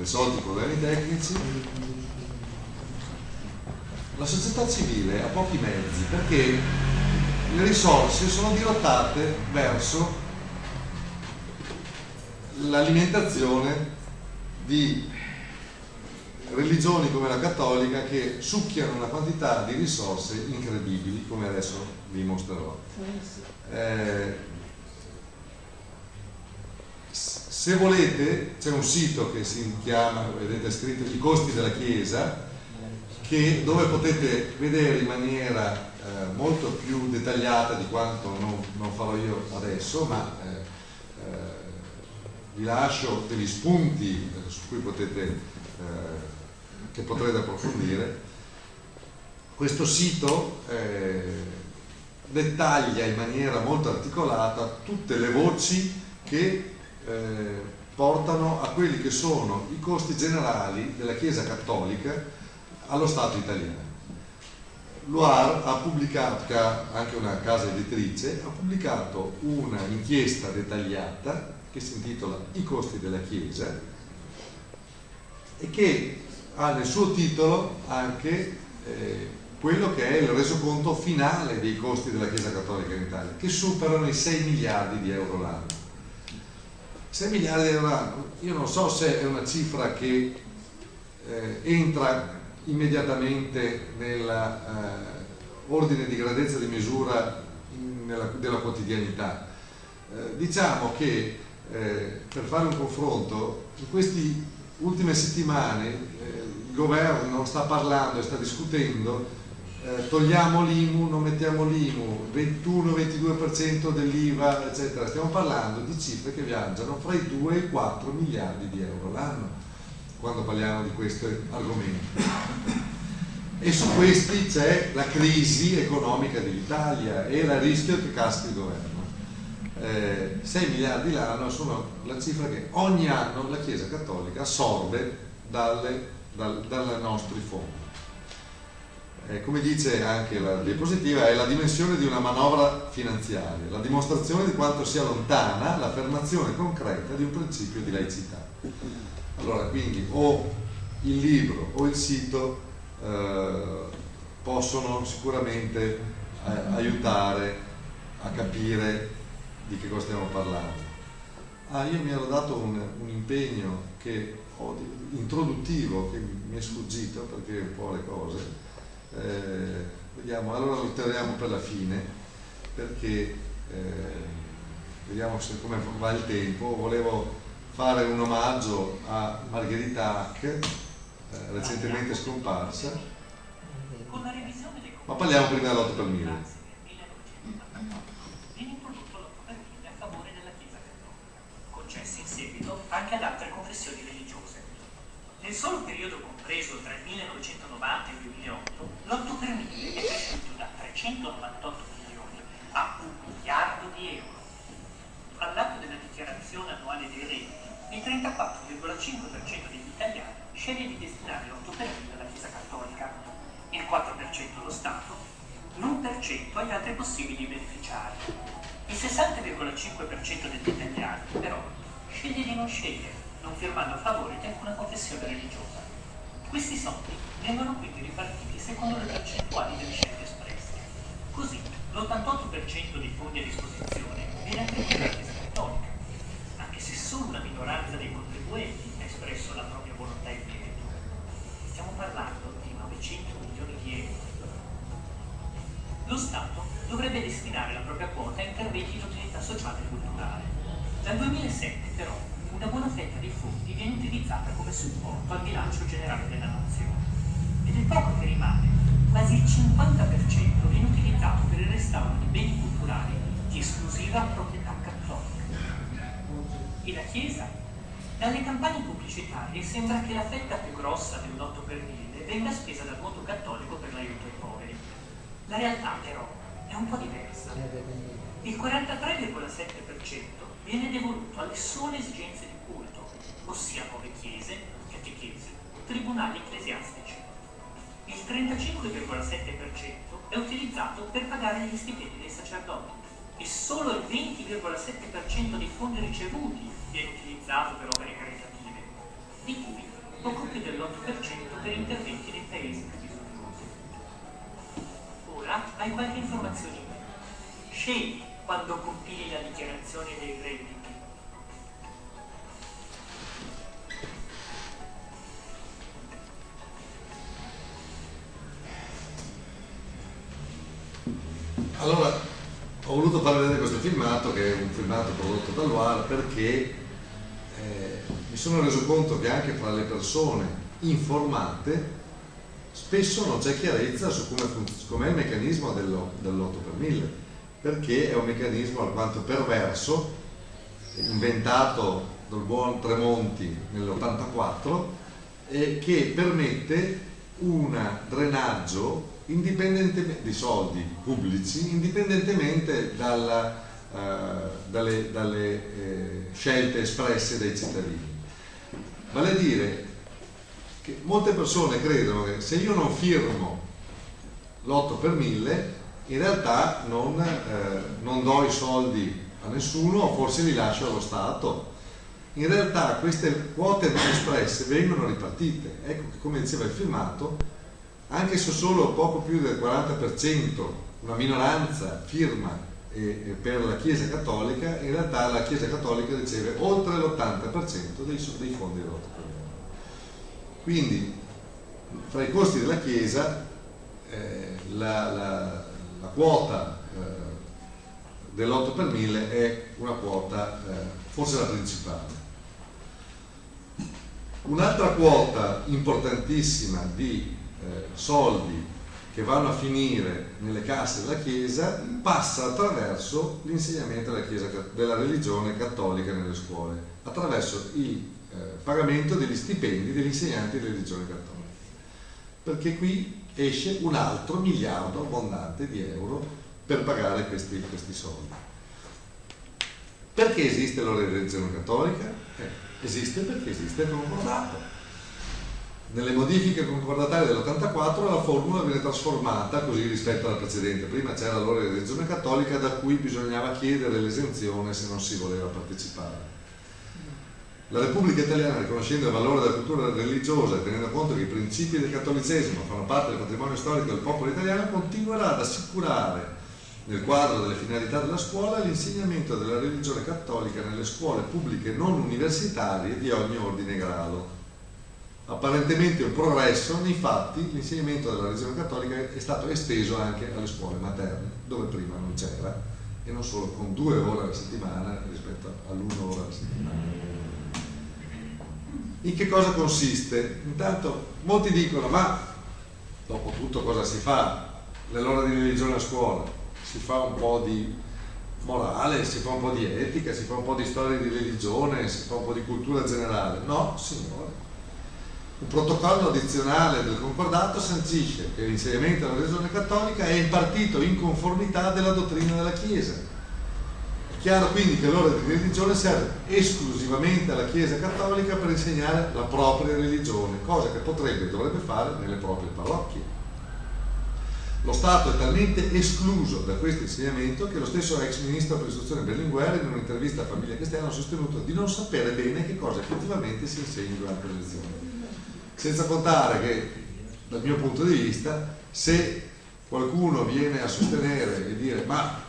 risolti i problemi tecnici, la società civile ha pochi mezzi perché le risorse sono dirottate verso l'alimentazione di religioni come la cattolica che succhiano una quantità di risorse incredibili, come adesso vi mostrerò. Se volete, c'è un sito che si chiama, vedete scritto, I costi della Chiesa, dove potete vedere in maniera molto più dettagliata di quanto non farò io adesso, ma vi lascio degli spunti su cui che potrete approfondire. Questo sito dettaglia in maniera molto articolata tutte le voci che portano a quelli che sono i costi generali della Chiesa Cattolica allo Stato italiano. L'UAR ha pubblicato, che ha anche una casa editrice, ha pubblicato una inchiesta dettagliata che si intitola I costi della Chiesa e che ha nel suo titolo anche quello che è il resoconto finale dei costi della Chiesa Cattolica in Italia, che superano i 6 miliardi di euro l'anno. 6 miliardi di euro l'anno, io non so se è una cifra che entra immediatamente nell'ordine di grandezza di misura della quotidianità. Diciamo che per fare un confronto, in queste ultime settimane il governo sta parlando e sta discutendo togliamo l'IMU, non mettiamo l'IMU, 21-22% dell'IVA, eccetera. Stiamo parlando di cifre che viaggiano fra i 2 e i 4 miliardi di euro l'anno quando parliamo di questi argomenti. E su questi c'è la crisi economica dell'Italia e il rischio che caschi il governo. 6 miliardi l'anno sono la cifra che ogni anno la Chiesa Cattolica assorbe dai nostri fondi. Come dice anche la diapositiva, è la dimensione di una manovra finanziaria, la dimostrazione di quanto sia lontana l'affermazione concreta di un principio di laicità. Allora, quindi o il libro o il sito possono sicuramente aiutare a capire di che cosa stiamo parlando. Io mi ero dato un impegno introduttivo che mi è sfuggito perché un po' le cose. Vediamo, allora lo teniamo per la fine perché vediamo come va il tempo. Volevo fare un omaggio a Margherita Hack, recentemente scomparsa, ma parliamo prima dell'8 per 1000. Anche ad altre confessioni religiose. Nel solo periodo compreso tra il 1990 e il 2008, l'8 per 1000 è cresciuto da 398 milioni a 1 miliardo di euro. All'atto della dichiarazione annuale dei redditi, il 34,5% degli italiani sceglie di destinare l'8 per 1000 alla Chiesa Cattolica, il 4% allo Stato, l'1% agli altri possibili beneficiari. Il 60,5% degli italiani, però, sceglie di non scegliere, non firmando a favore di alcuna confessione religiosa. Questi soldi vengono quindi ripartiti secondo le percentuali delle scelte espresse. Così, l'88% dei fondi a disposizione viene attribuito alla Chiesa Cattolica, anche se solo una minoranza dei contribuenti ha espresso la propria volontà in merito. Stiamo parlando di 900 milioni di euro. Lo Stato dovrebbe destinare la propria quota a interventi di utilità sociale e culturale. Dal 2007 però una buona fetta dei fondi viene utilizzata come supporto al bilancio generale della nazione e del poco che rimane, quasi il 50% viene utilizzato per il restauro di beni culturali di esclusiva proprietà cattolica. E la Chiesa? Dalle campagne pubblicitarie sembra che la fetta più grossa dell'8 per 1000 venga spesa dal mondo cattolico per l'aiuto ai poveri. La realtà però è un po' diversa. Il 43,7% viene devoluto alle sole esigenze di culto, ossia nuove chiese, catechesi, tribunali ecclesiastici. Il 35,7% è utilizzato per pagare gli stipendi dei sacerdoti e solo il 20,7% dei fondi ricevuti viene utilizzato per opere caritative, di cui poco più dell'8% per interventi nei paesi più bisognosi. Ora hai qualche informazione in più. Scegli quando compili la dichiarazione dei redditi. Allora, ho voluto far vedere questo filmato, che è un filmato prodotto dall'UAR, perché mi sono reso conto che anche fra le persone informate spesso non c'è chiarezza su com'è il meccanismo dell'8 per 1000, perché è un meccanismo alquanto perverso, inventato dal buon Tremonti nell'84, che permette un drenaggio di soldi pubblici indipendentemente dalle scelte espresse dai cittadini. Vale a dire che molte persone credono che se io non firmo l'8 per 1000 in realtà non do i soldi a nessuno, o forse li lascio allo Stato. In realtà queste quote non espresse vengono ripartite. Ecco che, come diceva il filmato, anche se solo poco più del 40%, una minoranza, firma per la Chiesa Cattolica, in realtà la Chiesa Cattolica riceve oltre l'80% dei fondi dell'8 per 1000. Quindi fra i costi della Chiesa la quota dell'8 per 1000 è una quota forse la principale. Un'altra quota importantissima di soldi che vanno a finire nelle casse della Chiesa passa attraverso l'insegnamento della religione cattolica nelle scuole, attraverso il pagamento degli stipendi degli insegnanti di religione cattolica, perché qui esce un altro miliardo abbondante di euro per pagare questi soldi. Perché esiste la religione cattolica? Esiste perché esiste il concordato. Nelle modifiche concordatarie dell'84 la formula viene trasformata così rispetto alla precedente. Prima c'era la religione cattolica da cui bisognava chiedere l'esenzione se non si voleva partecipare. La Repubblica Italiana, riconoscendo il valore della cultura religiosa e tenendo conto che i principi del cattolicesimo fanno parte del patrimonio storico del popolo italiano, continuerà ad assicurare, nel quadro delle finalità della scuola, l'insegnamento della religione cattolica nelle scuole pubbliche non universitarie di ogni ordine e grado. Apparentemente un progresso, nei fatti l'insegnamento della religione cattolica è stato esteso anche alle scuole materne, dove prima non c'era, e non solo con 2 ore alla settimana rispetto all'1 ora alla settimana. In che cosa consiste? Intanto molti dicono: ma dopo tutto cosa si fa nell'ora di religione a scuola? Si fa un po' di morale, si fa un po' di etica, si fa un po' di storia di religione, si fa un po' di cultura generale. No, signore. Un protocollo addizionale del concordato sancisce che l'insegnamento della religione cattolica è impartito in conformità della dottrina della Chiesa. È chiaro quindi che l'ora di religione serve esclusivamente alla Chiesa cattolica per insegnare la propria religione, cosa che potrebbe e dovrebbe fare nelle proprie parrocchie. Lo Stato è talmente escluso da questo insegnamento che lo stesso ex ministro per l'istruzione Berlinguer, in un'intervista a Famiglia Cristiana, ha sostenuto di non sapere bene che cosa effettivamente si insegna durante le lezioni. Senza contare che, dal mio punto di vista, se qualcuno viene a sostenere e dire: ma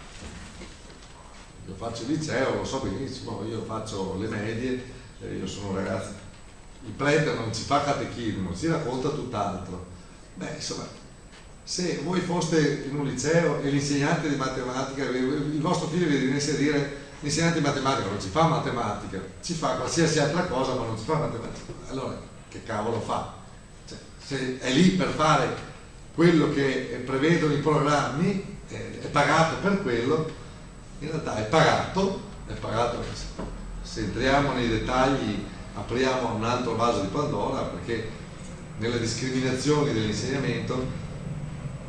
io faccio il liceo, lo so benissimo, io faccio le medie, io sono un ragazzo, il prete non ci fa catechismo, ci racconta tutt'altro. Beh, insomma, se voi foste in un liceo e l'insegnante di matematica, il vostro figlio vi venisse a dire: l'insegnante di matematica non ci fa matematica, ci fa qualsiasi altra cosa ma non ci fa matematica, allora che cavolo fa? Cioè, se è lì per fare quello che prevedono i programmi, è pagato per quello, in realtà è pagato, se entriamo nei dettagli apriamo un altro vaso di Pandora, perché nelle discriminazioni dell'insegnamento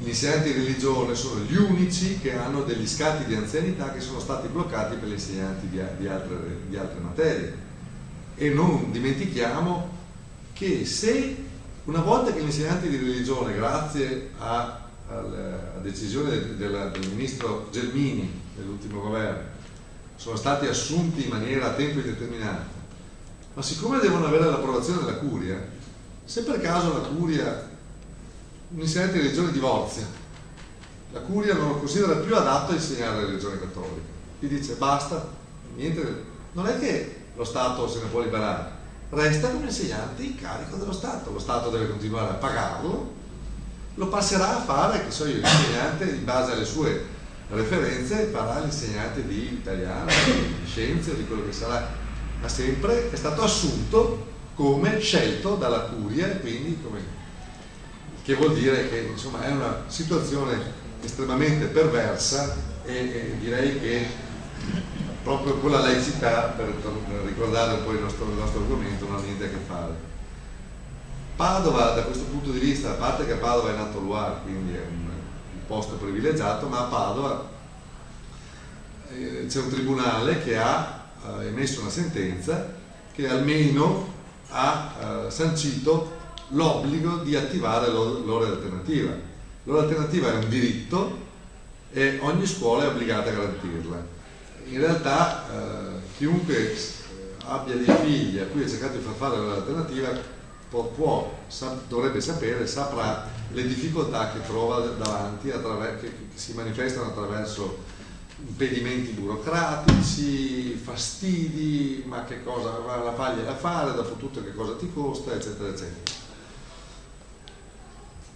gli insegnanti di religione sono gli unici che hanno degli scatti di anzianità che sono stati bloccati per gli insegnanti di altre materie. E non dimentichiamo che se una volta che gli insegnanti di religione, grazie alla decisione del ministro Gelmini dell'ultimo governo, sono stati assunti in maniera a tempo indeterminato, ma siccome devono avere l'approvazione della curia, se per caso la curia, un insegnante di religione divorzia, la curia non lo considera più adatto a insegnare la religione cattolica, gli dice basta, niente, non è che lo Stato se ne può liberare, resta come insegnante in carico dello Stato, lo Stato deve continuare a pagarlo, lo passerà a fare, che so io, l'insegnante in base alle sue referenze farà l'insegnante di italiano, di scienze, di quello che sarà, ma sempre è stato assunto come scelto dalla curia, e quindi come, che vuol dire che insomma è una situazione estremamente perversa, e direi che proprio con la laicità, per ricordare un po' il nostro argomento, non ha niente a che fare. Padova da questo punto di vista, a parte che a Padova è nato Loire, quindi è un posto privilegiato, ma a Padova c'è un tribunale che ha emesso una sentenza che almeno ha sancito l'obbligo di attivare l'ora alternativa. L'ora alternativa è un diritto e ogni scuola è obbligata a garantirla. In realtà chiunque abbia dei figli a cui è cercato di far fare l'ora alternativa dovrebbe sapere, saprà le difficoltà che trova davanti, che si manifestano attraverso impedimenti burocratici, fastidi, ma che cosa la faglia da fare, dopo tutto che cosa ti costa, eccetera eccetera.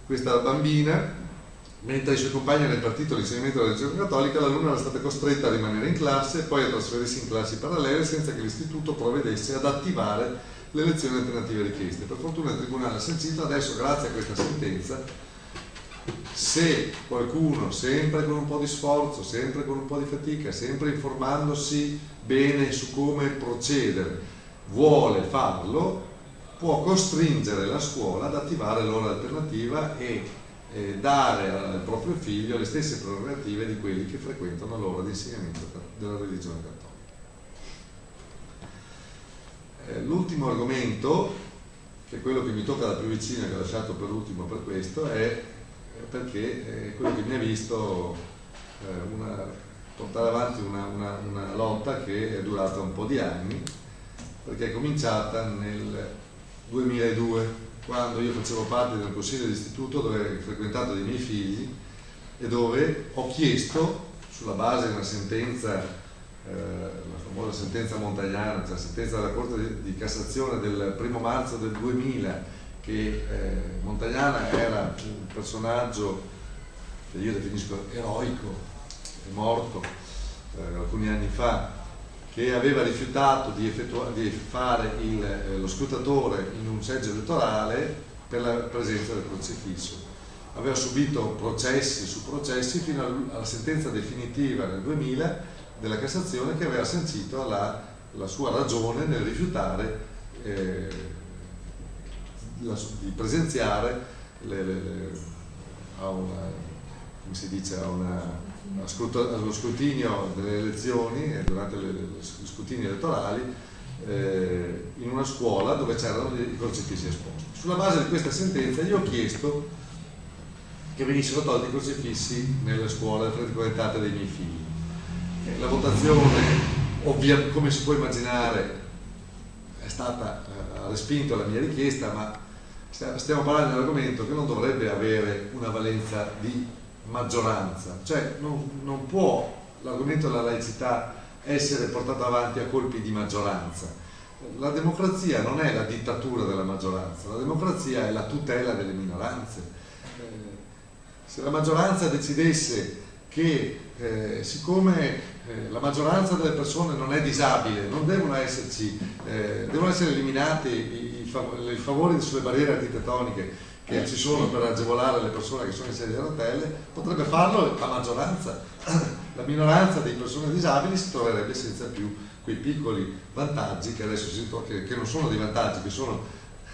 Questa bambina, mentre i suoi compagni hanno impartito l'insegnamento della religione cattolica, l'alunna era stata costretta a rimanere in classe e poi a trasferirsi in classi parallele senza che l'istituto provvedesse ad attivare le lezioni alternative richieste. Per fortuna il tribunale ha sancito, adesso grazie a questa sentenza, se qualcuno, sempre con un po' di sforzo, sempre con un po' di fatica, sempre informandosi bene su come procedere, vuole farlo, può costringere la scuola ad attivare l'ora alternativa e dare al proprio figlio le stesse prerogative di quelli che frequentano l'ora di insegnamento della religione cattolica. L'ultimo argomento, che è quello che mi tocca da più vicino e che ho lasciato per ultimo per questo, è perché è quello che mi ha visto portare avanti una lotta che è durata un po' di anni, perché è cominciata nel 2002, quando io facevo parte del consiglio di istituto dove ho frequentato dei miei figli e dove ho chiesto, sulla base di una sentenza, la famosa sentenza Montagnana, cioè la sentenza della Corte di Cassazione del 1° marzo del 2000, che Montagnana era un personaggio che io definisco eroico, è morto alcuni anni fa, che aveva rifiutato di fare lo scrutatore in un seggio elettorale per la presenza del crocifisso. Aveva subito processi su processi fino alla sentenza definitiva nel 2000 della Cassazione, che aveva sancito la sua ragione nel rifiutare di presenziare allo scrutinio delle elezioni e durante gli scrutini elettorali in una scuola dove c'erano i crocifissi esposti. Sulla base di questa sentenza io ho chiesto che venissero tolti i crocifissi nelle scuole frequentate dai miei figli. La votazione, come si può immaginare, è stata respinta la mia richiesta, ma stiamo parlando di un argomento che non dovrebbe avere una valenza di maggioranza, cioè non può l'argomento della laicità essere portato avanti a colpi di maggioranza. La democrazia non è la dittatura della maggioranza, la democrazia è la tutela delle minoranze. Se la maggioranza decidesse che siccome la maggioranza delle persone non è disabile, non devono esserci, devono essere eliminati i favori sulle barriere architettoniche che ci sono per agevolare le persone che sono in sedia a rotelle, potrebbe farlo la maggioranza. La minoranza delle persone disabili si troverebbe senza più quei piccoli vantaggi che adesso che non sono dei vantaggi, che sono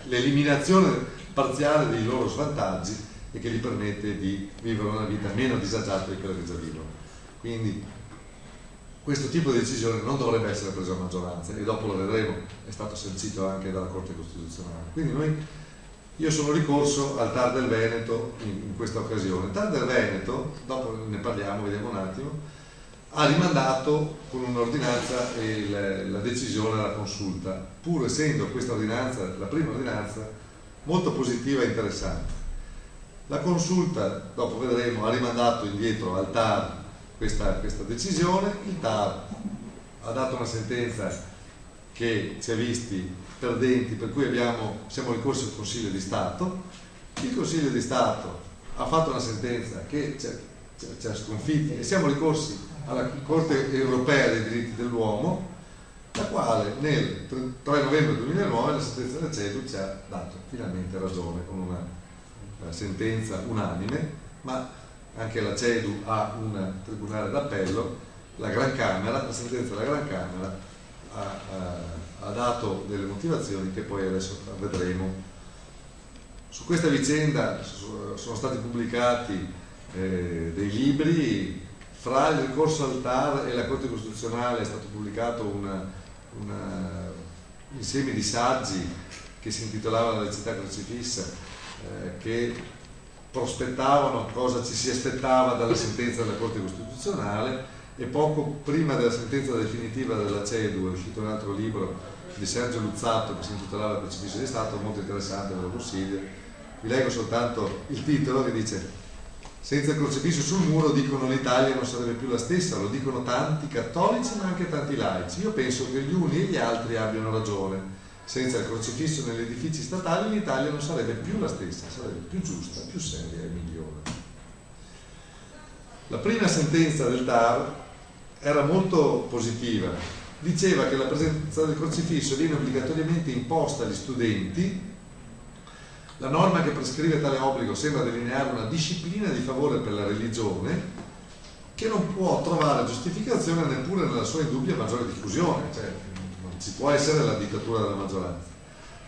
l'eliminazione parziale dei loro svantaggi e che gli permette di vivere una vita meno disagiata di quella che già vivono. Quindi questo tipo di decisione non dovrebbe essere presa a maggioranza, e dopo lo vedremo, è stato sancito anche dalla Corte Costituzionale. Quindi io sono ricorso al TAR del Veneto in questa occasione. Il TAR del Veneto, dopo ne parliamo, vediamo un attimo, ha rimandato con un'ordinanza la decisione alla consulta, pur essendo questa ordinanza, la prima ordinanza, molto positiva e interessante. La consulta, dopo vedremo, ha rimandato indietro al TAR questa decisione. Il TAR ha dato una sentenza che ci ha visti perdenti, per cui siamo ricorsi al Consiglio di Stato. Il Consiglio di Stato ha fatto una sentenza che ci ha sconfitti e siamo ricorsi alla Corte Europea dei Diritti dell'Uomo, la quale nel 3 novembre 2009 la sentenza della CEDU ci ha dato finalmente ragione con una sentenza unanime, ma anche la CEDU ha un tribunale d'appello, la sentenza della Gran Camera ha dato delle motivazioni che poi adesso vedremo. Su questa vicenda sono stati pubblicati dei libri. Fra il ricorso al TAR e la Corte Costituzionale è stato pubblicato un insieme di saggi che si intitolava La laicità crocifissa, che prospettavano cosa ci si aspettava dalla sentenza della Corte Costituzionale, e poco prima della sentenza definitiva della CEDU è uscito un altro libro di Sergio Luzzatto che si intitolava Il crocifisso di Stato, molto interessante, ve lo consiglio. Vi leggo soltanto il titolo che dice: senza il crocifisso sul muro, dicono, l'Italia non sarebbe più la stessa. Lo dicono tanti cattolici ma anche tanti laici. Io penso che gli uni e gli altri abbiano ragione. Senza il crocifisso negli edifici statali l'Italia non sarebbe più la stessa, sarebbe più giusta, più seria e migliore. La prima sentenza del TAR era molto positiva. Diceva che la presenza del crocifisso viene obbligatoriamente imposta agli studenti. La norma che prescrive tale obbligo sembra delineare una disciplina di favore per la religione che non può trovare giustificazione neppure nella sua indubbia maggiore diffusione, cioè non ci può essere la dittatura della maggioranza.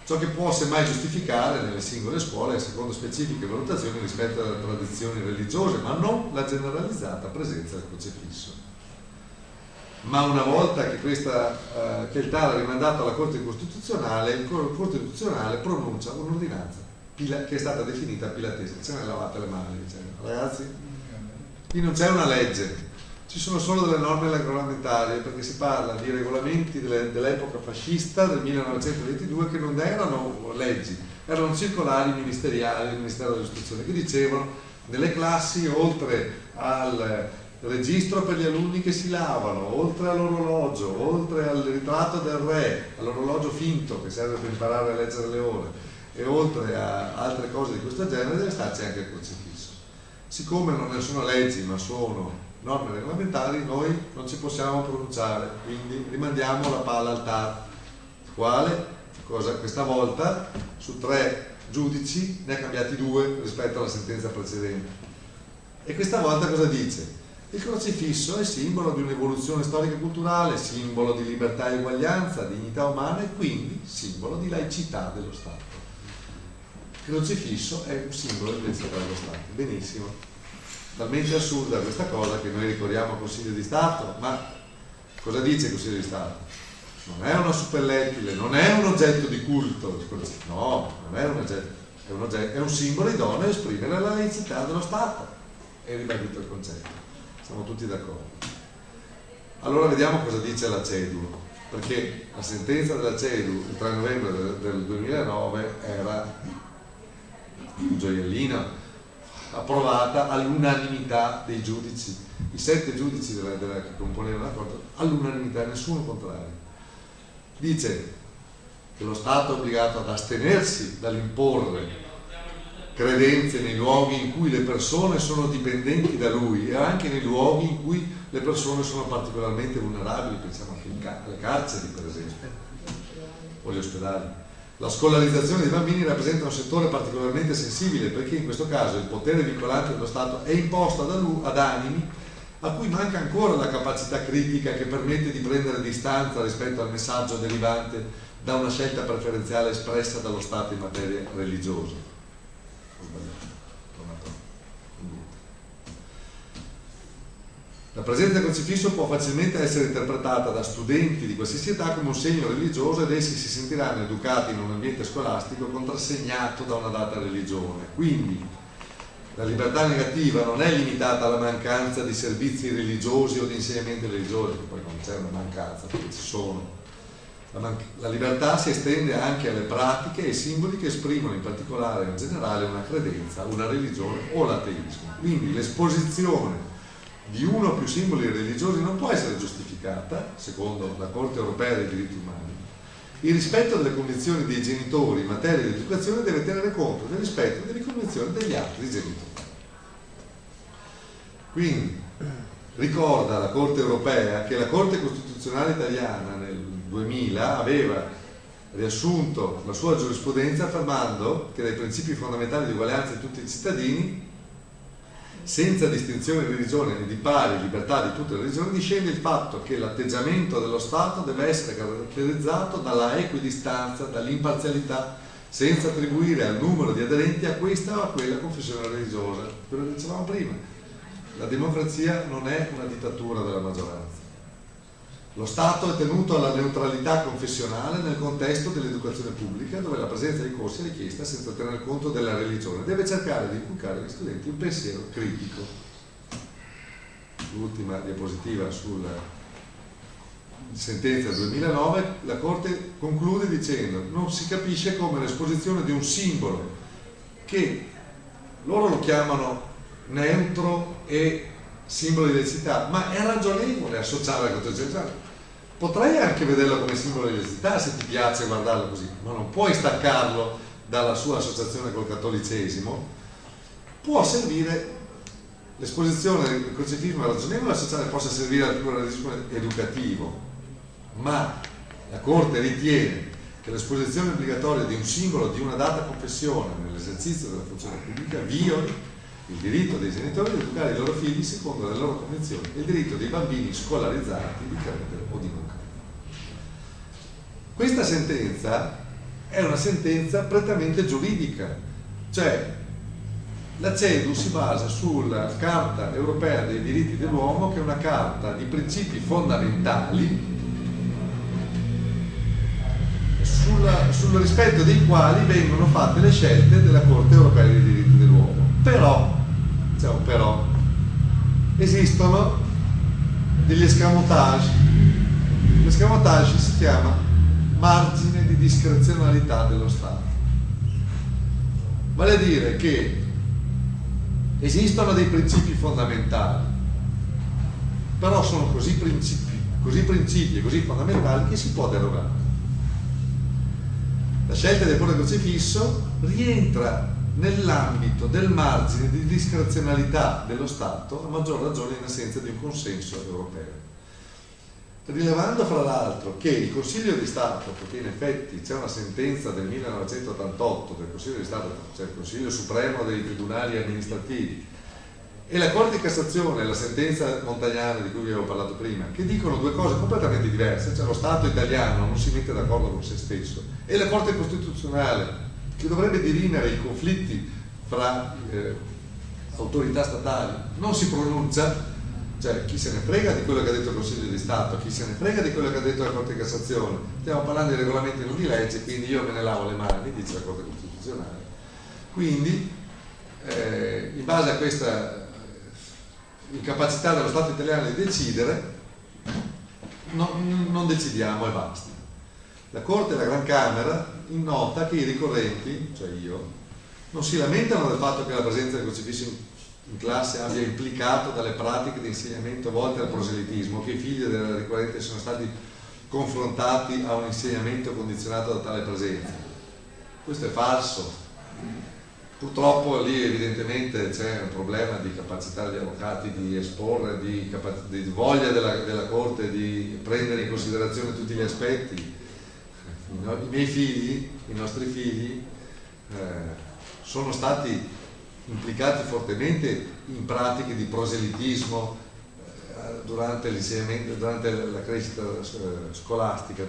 Ciò che può semmai giustificare nelle singole scuole secondo specifiche valutazioni rispetto alle tradizioni religiose, ma non la generalizzata presenza del crocifisso. Ma una volta che il TAR ha rimandato alla Corte Costituzionale, il Corte Costituzionale pronuncia un'ordinanza che è stata definita pilatese. Se ne lavate le mani, dicendo: ragazzi, qui non c'è una legge, ci sono solo delle norme regolamentari, perché si parla di regolamenti dell'epoca fascista del 1922 che non erano leggi, erano circolari ministeriali del Ministero dell'Istruzione che dicevano: nelle classi, oltre al registro per gli alunni che si lavano, oltre all'orologio, oltre al ritratto del re, all'orologio finto che serve per imparare a leggere le ore, e oltre a altre cose di questo genere, deve starci anche il crocifisso. Siccome non ne sono leggi ma sono norme regolamentari, noi non ci possiamo pronunciare, quindi rimandiamo la palla al TAR, questa volta su 3 giudici ne ha cambiati 2 rispetto alla sentenza precedente. E questa volta cosa dice? Il crocifisso è simbolo di un'evoluzione storica e culturale, simbolo di libertà e uguaglianza, dignità umana, e quindi simbolo di laicità dello Stato. Il crocifisso è un simbolo di laicità dello Stato. Benissimo. Talmente assurda questa cosa che noi ricorriamo al Consiglio di Stato, ma cosa dice il Consiglio di Stato? Non è una suppellettile, non è un oggetto di culto, no, non è un oggetto, è un simbolo idoneo a esprimere la laicità dello Stato. È ribadito il concetto, siamo tutti d'accordo. Allora vediamo cosa dice la CEDU, perché la sentenza della CEDU il 3 novembre del 2009 era un gioiellino, approvata all'unanimità dei giudici, i 7 giudici che componevano la Corte, all'unanimità, nessuno contrario. Dice che lo Stato è obbligato ad astenersi dall'imporre credenze nei luoghi in cui le persone sono dipendenti da lui e anche nei luoghi in cui le persone sono particolarmente vulnerabili, pensiamo anche alle carceri per esempio, o agli ospedali. La scolarizzazione dei bambini rappresenta un settore particolarmente sensibile, perché in questo caso il potere vincolante dello Stato è imposto ad animi a cui manca ancora la capacità critica che permette di prendere distanza rispetto al messaggio derivante da una scelta preferenziale espressa dallo Stato in materia religiosa. La presenza del crocifisso può facilmente essere interpretata da studenti di qualsiasi età come un segno religioso, ed essi si sentiranno educati in un ambiente scolastico contrassegnato da una data religione. Quindi la libertà negativa non è limitata alla mancanza di servizi religiosi o di insegnamenti religiosi, che poi non c'è una mancanza, perché ci sono, La libertà si estende anche alle pratiche e ai simboli che esprimono in particolare in generale una credenza, una religione o l'ateismo. Quindi l'esposizione di uno o più simboli religiosi non può essere giustificata, secondo la Corte europea dei diritti umani. Il rispetto delle convinzioni dei genitori in materia di educazione deve tenere conto del rispetto delle convinzioni degli altri genitori. Quindi ricorda la Corte europea che la Corte Costituzionale italiana nel 2000 aveva riassunto la sua giurisprudenza affermando che dai principi fondamentali di uguaglianza di tutti i cittadini, senza distinzione di religione e di pari libertà di tutte le religioni, discende il fatto che l'atteggiamento dello Stato deve essere caratterizzato dalla equidistanza, dall'imparzialità, senza attribuire al numero di aderenti a questa o a quella confessione religiosa. Quello che dicevamo prima, la democrazia non è una dittatura della maggioranza. Lo Stato è tenuto alla neutralità confessionale nel contesto dell'educazione pubblica, dove la presenza dei corsi è richiesta senza tener conto della religione. Deve cercare di inculcare agli studenti un pensiero critico. L'ultima diapositiva sulla sentenza del 2009, la Corte conclude dicendo: non si capisce come l'esposizione di un simbolo che loro lo chiamano neutro e simbolo di laicità, ma è ragionevole associare alla Costituzione. Potrei anche vederlo come simbolo di laicità se ti piace guardarlo così, ma non puoi staccarlo dalla sua associazione col cattolicesimo. Può servire, l'esposizione del crocifismo è ragionevole associare, possa servire al pluralismo educativo, ma la Corte ritiene che l'esposizione obbligatoria di un simbolo di una data confessione nell'esercizio della funzione pubblica violi il diritto dei genitori di educare i loro figli secondo le loro convinzioni e il diritto dei bambini scolarizzati di credere o di non credere. Questa sentenza è una sentenza prettamente giuridica, cioè la CEDU si basa sulla Carta Europea dei diritti dell'uomo, che è una carta di principi fondamentali sul rispetto dei quali vengono fatte le scelte della Corte Europea dei diritti dell'uomo. Però, c'è un però, esistono degli escamotage. L'escamotage si chiama margine di discrezionalità dello Stato. Vale a dire che esistono dei principi fondamentali, però sono così principi e così fondamentali che si può derogare. La scelta del ponte crocifisso rientra nell'ambito del margine di discrezionalità dello Stato, a maggior ragione in assenza di un consenso europeo. Rilevando fra l'altro che il Consiglio di Stato, perché in effetti c'è una sentenza del 1988 del Consiglio di Stato, cioè il Consiglio Supremo dei Tribunali Amministrativi, e la Corte di Cassazione, la sentenza Montagnana di cui vi avevo parlato prima, che dicono due cose completamente diverse, cioè lo Stato italiano non si mette d'accordo con se stesso, e la Corte Costituzionale, che dovrebbe dirimere i conflitti fra autorità statali, non si pronuncia, cioè chi se ne frega di quello che ha detto il Consiglio di Stato, chi se ne frega di quello che ha detto la Corte di Cassazione, stiamo parlando di regolamenti non di legge, quindi io me ne lavo le mani, dice la Corte Costituzionale. Quindi in base a questa incapacità dello Stato italiano di decidere, non decidiamo e basta. La Corte e la Gran Camera nota che i ricorrenti, cioè io, non si lamentano del fatto che la presenza del crocifisso in classe abbia implicato dalle pratiche di insegnamento volte al proselitismo, che i figli del ricorrente sono stati confrontati a un insegnamento condizionato da tale presenza. Questo è falso. Purtroppo lì evidentemente c'è un problema di capacità degli avvocati di esporre, di voglia della Corte di prendere in considerazione tutti gli aspetti. I miei figli, i nostri figli, sono stati implicati fortemente in pratiche di proselitismo durante l'insegnamento, durante la crescita scolastica,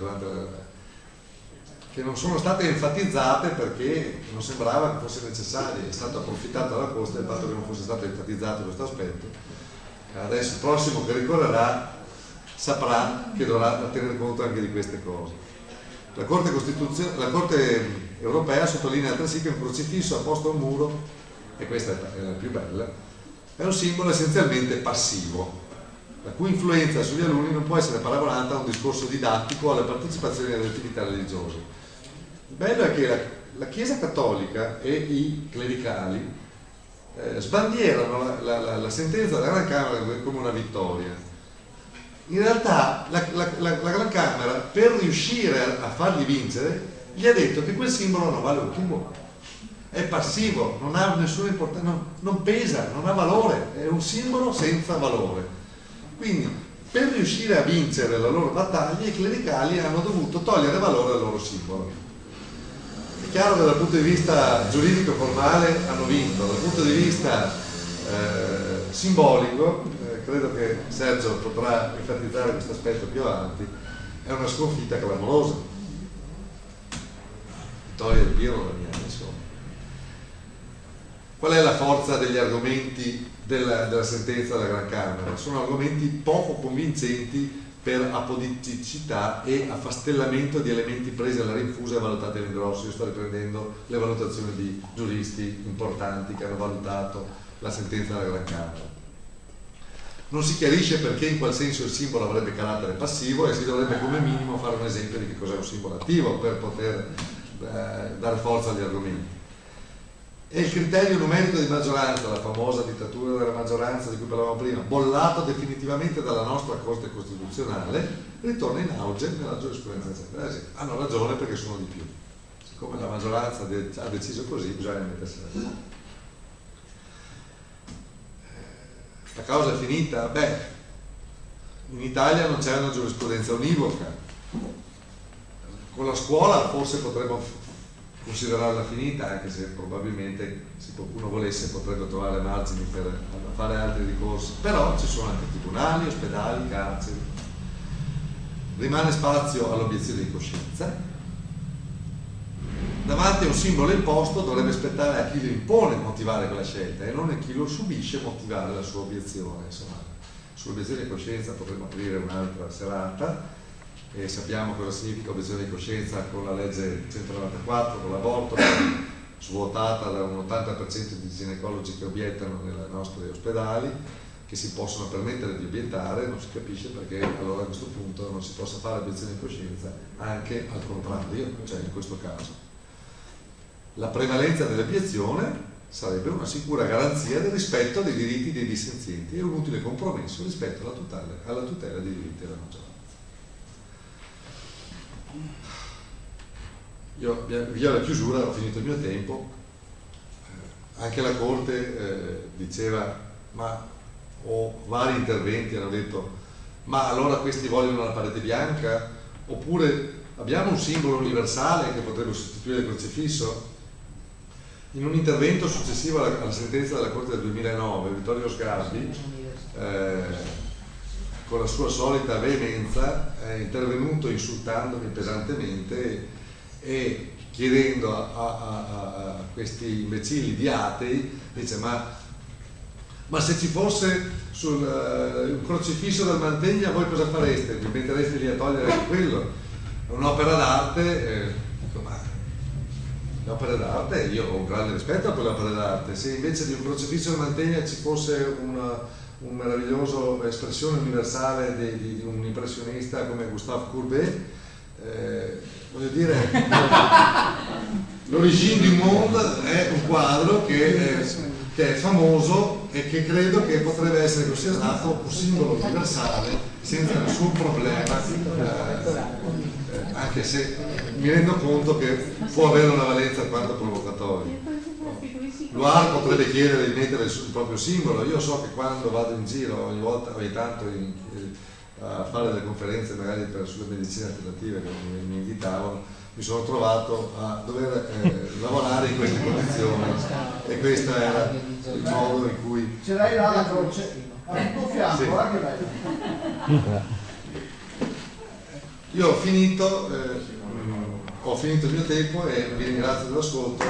che non sono state enfatizzate perché non sembrava che fosse necessario. È stato approfittato dalla Corte del fatto che non fosse stato enfatizzato questo aspetto. Adesso il prossimo che ricorrerà saprà che dovrà tener conto anche di queste cose. La Corte Europea sottolinea altresì che un crocifisso apposto a un muro, e questa è la più bella, è un simbolo essenzialmente passivo. la cui influenza sugli alunni non può essere paragonata a un discorso didattico alla partecipazione alle attività religiose. Il bello è che la Chiesa Cattolica e i clericali sbandierano la sentenza della Gran Camera come una vittoria. In realtà la Gran Camera, per riuscire a fargli vincere, gli ha detto che quel simbolo non vale un tubo, è passivo, non ha nessuna importanza, non pesa, non ha valore, è un simbolo senza valore. Quindi per riuscire a vincere la loro battaglia i clericali hanno dovuto togliere valore al loro simbolo. È chiaro che dal punto di vista giuridico formale hanno vinto, dal punto di vista simbolico, credo che Sergio potrà enfatizzare questo aspetto più avanti, è una sconfitta clamorosa. Vittoria del Pirro la mia, insomma. Qual è la forza degli argomenti della sentenza della Gran Camera? Sono argomenti poco convincenti per apoditticità e affastellamento di elementi presi alla rinfusa e valutati all'ingrosso. Io sto riprendendo le valutazioni di giuristi importanti che hanno valutato la sentenza della Gran Camera. Non si chiarisce perché in qual senso il simbolo avrebbe carattere passivo e si dovrebbe come minimo fare un esempio di che cos'è un simbolo attivo per poter dare forza agli argomenti. E il criterio numerico di maggioranza, la famosa dittatura della maggioranza di cui parlavamo prima, bollato definitivamente dalla nostra Corte Costituzionale, ritorna in auge nella giurisprudenza. Hanno ragione perché sono di più. Siccome la maggioranza ha deciso così, bisogna mettersela. La causa è finita? Beh, in Italia non c'è una giurisprudenza univoca. Con la scuola forse potremmo considerarla finita, anche se probabilmente se qualcuno volesse potrebbe trovare margini per fare altri ricorsi, però ci sono anche tribunali, ospedali, carceri. Rimane spazio all'obiezione di coscienza. Davanti a un simbolo imposto dovrebbe spettare a chi lo impone motivare quella scelta e non a chi lo subisce motivare la sua obiezione. Insomma, sull'obiezione di coscienza potremmo aprire un'altra serata. E sappiamo cosa significa obiezione di coscienza con la legge 194, con l'aborto, svuotata da un 80% di ginecologi che obiettano nei nostri ospedali, che si possono permettere di obiettare. Non si capisce perché allora a questo punto non si possa fare obiezione di coscienza anche al contrario, cioè in questo caso. La prevalenza dell'obiezione sarebbe una sicura garanzia del rispetto dei diritti dei dissenzienti e un utile compromesso rispetto alla tutela dei diritti della maggioranza. Io via la chiusura ho finito il mio tempo. Anche la Corte diceva, o vari interventi hanno detto, ma allora questi vogliono la parete bianca? Oppure abbiamo un simbolo universale che potrebbe sostituire il crocifisso? In un intervento successivo alla sentenza della Corte del 2009, Vittorio Sgarbi, con la sua solita veemenza, è intervenuto insultandomi pesantemente e chiedendo a questi imbecilli di atei, dice ma se ci fosse sul crocifisso del Mantegna voi cosa fareste? Vi mettereste lì a togliere anche quello? È un'opera d'arte. L'opera d'arte, io ho un grande rispetto per l'opera d'arte. Se invece di un crocifisso del Mantegna ci fosse un meraviglioso espressione universale di un impressionista come Gustave Courbet, voglio dire, l'Origine du Monde è un quadro che è famoso e che credo che potrebbe essere considerato un simbolo universale senza nessun problema, anche se mi rendo conto che può avere una valenza alquanto provocatoria. Loire potrebbe chiedere di mettere il proprio simbolo. Io so che quando vado in giro ogni tanto a fare delle conferenze magari sulle medicine alternative che mi invitavano, mi sono trovato a dover lavorare in queste condizioni e questo era il modo in cui... Ce l'hai là la croce al tuo fianco, sì. Io ho finito il mio tempo e vi ringrazio dell'ascolto.